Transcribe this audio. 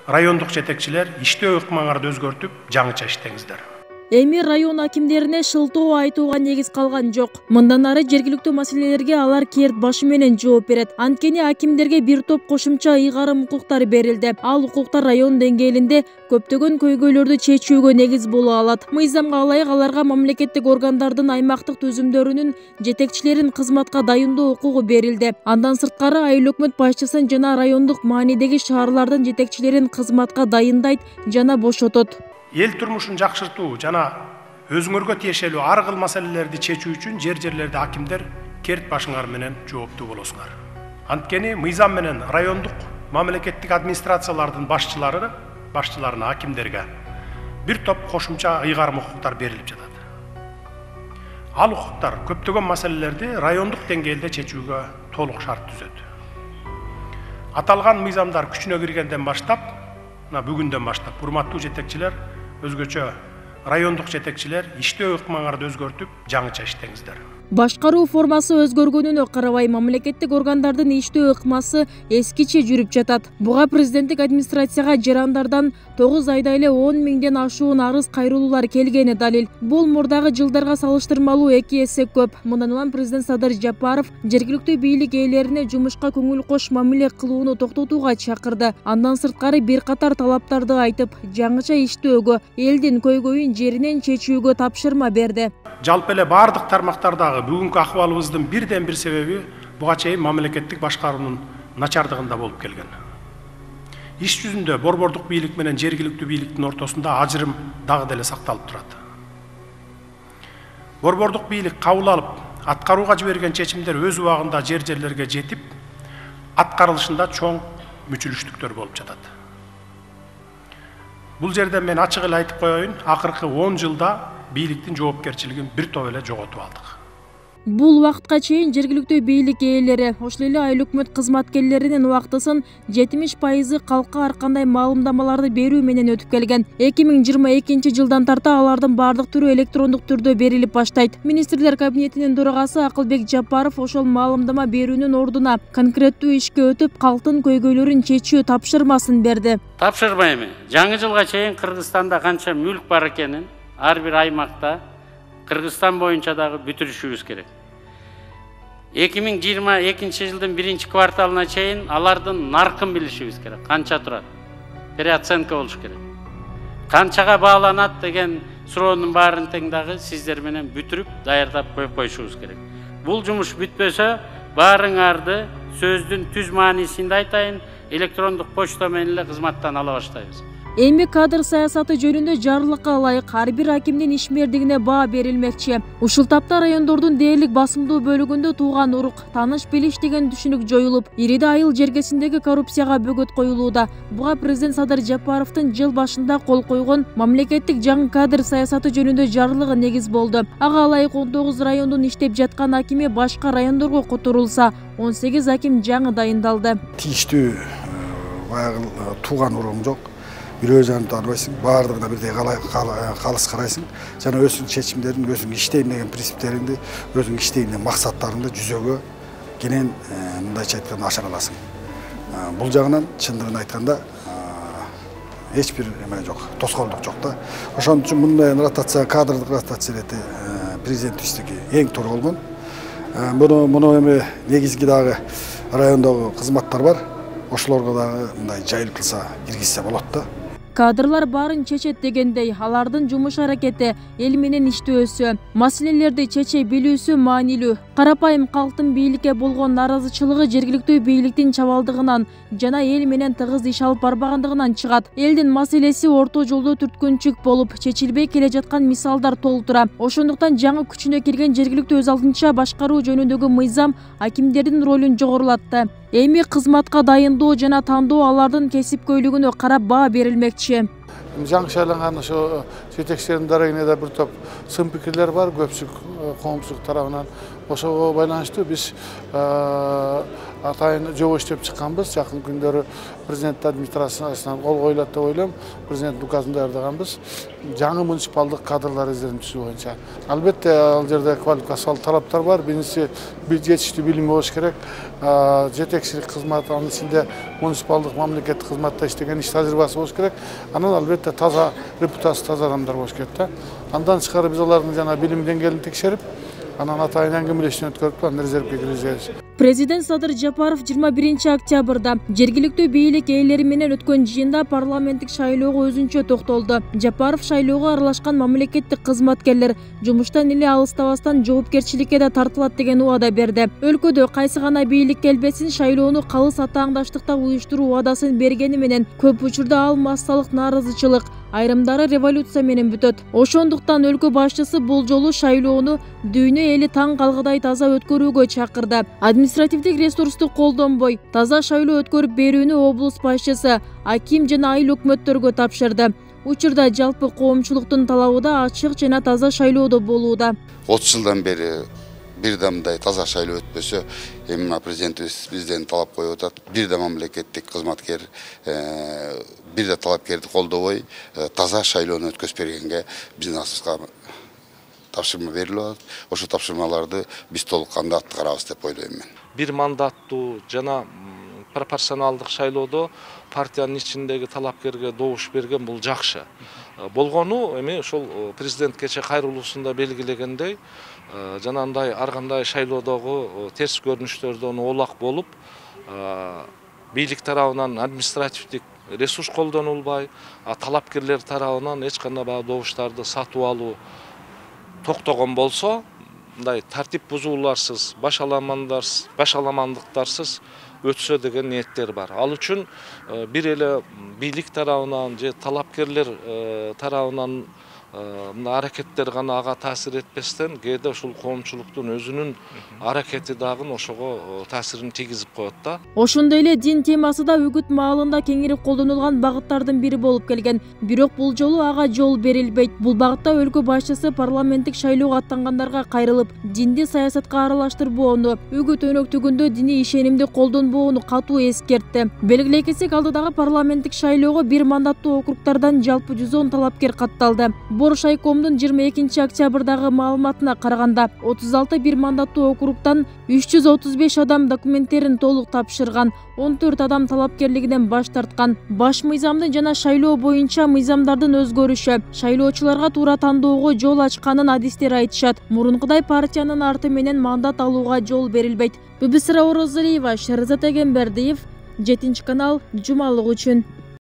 райондук жетекчилер иштөө ыкмаңарды өзгөртүп, жаңыча иштеңиздер. Эми район акимдерине шылтоо айтууга негиз калган жок. Мындан ары жергиликтүү маселелерге алар керт башы менен жооп берет. Анткени акимдерге бир топ кошумча ыйгарым укуктар берилди. Ал укуктар район деңгээлинде көптөгөн көйгөйлөрдү чечүүгө негиз боло алат. Мыйзамга ылайык аларга мамлекеттик органдардын аймактык түзүмдөрүнүн жетекчилерин кызматка дайындоо укугу берилди. Андан сырткары айыл өкмөт башчысын жана райондук маанидеги шаарлардын жетекчилерин кызматка дайындайт жана бошотот. Эл турмушун жакшыртуу жана өзүңөргө тиешелүү ар кыл маселелерди чечүү үчүн жерлерде акимдер керт башыңар менен жооптуу болосуңар. Анткени мыйзам менен райондук мамлекеттик администрациялардын башчыларына акимдерге бир топ кошумча ыйгарым укуктар берилип жатат. Ал укуктар көптөгөн маселелерди райондук деңгээлде чечүүгө толук шарт түзөт. Аталган мыйзамдар күчүнө киргенден баштап, бүгүндөн баштап урматтуу жетекчилер, өзгөчө райондук жетекчилер иштөө ыкмаңарды өзгөртүп, жаңыча иштеңиздер. Башкаруу формасы өзгөргөнүнө карабай мамлекеттик органдардын иштөө ыкмасы эскиче жүрүп жатат. Буга президенттик администрацияга жарандардан 9 айда эле 10 миңден ашуун арыз кайрылуулар келгени далил. Бул мурдагы жылдарга салыштырмалуу 2 эсе көп. Мындан улам президент Садыр Жапаров жергиликтүү бийлик ээлерине жумушка көңүл кош мамиле кылууну токтотууга чакырды. Андан сырткары бир катар талаптарды айтып, жаңыча иштөөгө, элдин көйгөйүн жеринен чечүүгө тапшырма берди. Жалпы эле бардык тармактардагы бүгүнкү акыбалыбыздын бирден бир себеби буга чейин мамлекеттик башкаруунун начардыгында болуп келген. Иш жүзүндө борбордук бийлик менен жергиликтүү бийликтин ортосунда ажырым дагы деле сакталып турат. Борбордук бийлик кабыл алып, аткарууга жиберген чечимдер өз убагында жерлерге жетип, аткарылышында чоң мүчүлүштүктөр болуп жатат. Бул жерде мен ачык эле айтып коеюн, акыркы 10 жылда бийликтин жоопкерчилигин бир топ эле жоготуп алдык. Бул убакытка чейин жергиликтүү бийлик ээлери, ошол эле айыл өкмөт кызматкерлеринин убактысын 70% калкка ар кандай маалымдамаларды берүү менен өтүп келген. 2022 жылдан тарта алардын бардык түрү электрондук түрдө берилип баштайт. Министрлер кабинетинин төрагасы Акылбек Жапаров ошол маалымдама берүүнүн ордуна конкреттүү ишке өтүп, калктын көйгөйлөрүн чечүү тапшырмасын берди. Тапшырмайм. Жаңы жылга чейин Кыргызстанда канча мүлк бар экенин ар бир аймакта Кыргызстан боюнча дагы бүтүрүшүбүз керек. 2022 жылдын 1 кварталына чейин алардын наркын билишибиз керек. Канча турат? Переоценка болуш керек. Канчага бааланат деген суроонун баарын тең дагы сиздер менен бүтүрүп, даярдап коюп коюшубуз керек. Бул жумуш бүтпөсө, баарыңарды сөздүн түз маанисинде айтайын, электрондук почта менен эле кызматтан ала баштайбыз. Эми кадр саясаты жөнүндө жарлыкка ылайык ар бир акимдин ишмердигине баа берилмекчи. Ушул тапта райондордун дээрлик басымдуу бөлүгүндө тууган урук, таныш билиш деген түшүнүк жоюлуп, ириде айыл жергесиндеги коррупцияга бөгөт коюлууда. Буга президент Садыр Жапаровдун жыл башында кол койгон мамлекеттик жаңы кадр саясаты жөнүндө жарлыгы негиз болду. Ага ылайык 19 райондун иштеп жаткан акими башка райондорго которулса, 18 аким жаңы дайындалды. Тийиштүү баягы тууган уругуң жок. Бирөө жаны таныбайсың, баардыгына бирдей калыс карайсың, жана өзүңүн чечимдерин, өзүң иштейм деген принциптериңди, өзүң иштейм деген максаттарыңды жүзөгө кенен мындайча айтканда ашыра аласың. Бул жагынан чындыгын айтканда эч бир эме жок, тоскоолдук жок да. Ошон үчүн мындай ротация, кадрлык ротация ирети президенттиктиги эң туура болгон. Муну эми негизги дагы райондогу кызматтар бар. Ошолорго дагы мындай жайылып кылса, киргизсе болот да. Кадрлар барын чечет дегендей, алардын жумуш аракети, эл менен иштөөсү, маселелерди чече билүүсү маанилүү. Карапайым калктын бийликке болгон наразычылыгы жергиликтүү бийликтин чабалдыгынан жана эл менен тыгыз иш алып барбагандыгынан чыгат. Элдин маселеси орто жолдо түрткүнчүк болуп, чечилбей келе жаткан мисалдар толтура. Ошондуктан жаңы күчүнө кирген жергиликтүү өз алдынча башкаруу жөнүндөгү мыйзам акимдердин ролун жогорулатты. Эми кызматка дайындоо жана тандоо алардын кесипкөйлүгүнө карап баа берилмекчи. Жаңы шайланган ошо жетекчилердин дарегине бир топ сын пикирлер бар, көпчүлүк коомчулук тарабынан. Ошого байланыштуу биз атайын жол иштеп чыкканбыз. Жакын күндөрү президент администрациясынан кол коюлат деп ойлойм. Президент указын даярдаганбыз. Жаңы муниципалдык кадрлар издерин түзүү боюнча. Албетте ал жерде квалификациялык талаптар бар. Биринчиси жетиштүү билими болуш керек. Жетекчилик кызматы, анын ичинде муниципалдык мамлекеттик кызматта иштеген иш тажрыйбасы болуш керек. Анан албетте таза репутация, таза адамдар болуш керек да. Андан тышкары биз алардын жана билим деңгээлин текшерип, анан атайын әңгимелешүүнү өткөрүп, анан резервге киргизебиз. Президент Садыр Жапаров 21 октябрда жергиликтүү бийлик ээлери менен өткөн жыйында парламенттик шайлоого өзүнчө токтолду. Жапаров шайлоого аралашкан мамлекеттик кызматкерлер жумуштан эле алыстабастан жоопкерчиликке да тартылат деген убада берди. Өлкөдө кайсы гана бийлик келбесин шайлоону калыс атааңдаштыкта уюштуруу убадасын бергени менен көп учурда ал массалык нааразычылык, айрымдары революция менен бүтөт. Ошондуктан өлкө башчысы бул жолу шайлоону дүйнө эли таң калгыдай таза өткөрүүгө чакырды. Административдик ресурсту колдонбой, таза шайлоо өткөрүп берүүнү облус башчысы аким жана айыл өкмөттөргө тапшырды. Учурда жалпы коомчулуктун талабы да ачык жана таза шайлоодо болууда. 30 жылдан бери бир да мындай таза шайлоо өтпөсө, эми президентибиз бизден талап коюп атат. Бир да мамлекеттик кызматкер, бир да талапкерди колдобой, таза шайлоону өткөзбөгөнгө биздин астыбызга тапшырма берилип атат. Ошо тапшырмаларды биз толук кандуу аткарабыз деп ойлойм мен. Бир мандаттуу жана пропорционалдык шайлоодо партиянын ичиндеги талапкерге добуш берген бул жакшы. Болгону эми ошол президент кече кайрылуусунда белгилегендей, жанагындай ар кандай шайлоодогу терс көрүнүштөрдөн оолак болуп, бийлик тарабынан административдик ресурс колдонулбай, талапкерлер тарабынан эч кандай баягы добуштарды сатып алуу токтогон болсо, мындай тартип бузууларсыз, башаламандыктарсыз өтсө деген ниеттер бар. Ал үчүн бир эле бийлик тарабынан же талапкерлер тарабынан аракеттер гана ага таасир этпестен, кээде ушул коомчулуктун өзүнүн аракети дагы ошого таасирин тийгизип коет да. Ошондой эле дин темасы да үгүт маалында кеңири колдонулган багыттардын бири болуп келген. Бирок бул жолу ага жол берилбейт. Бул багытта өлкө башчысы парламенттик шайлоого аттангандарга кайрылып, динди саясатка аралаштырбоону, үгүт өнөктүгүндө диний ишенимди колдонбоону катуу эскертти. Белгилей кетсек, алдыдагы парламенттик шайлоого бир мандаттуу округдардан жалпы 110 талапкер катталды. Боруш айкомдун 22 октябрдагы маалыматына караганда 36 бир мандаттуу округдан 335 адам документтерин толук тапшырган, 14 адам талапкерлигинен баш тарткан. Баш мыйзамдын жана шайлоо боюнча мыйзамдардын өзгөрүшү шайлоочуларга туура тандоого жол ачканын адистер айтышат. Мурункудай партиянын арты менен мандат алууга жол берилбейт. Бүбүсара Орозалиева, Шерзат Эгембердиев, 7 канал, жумалык үчүн.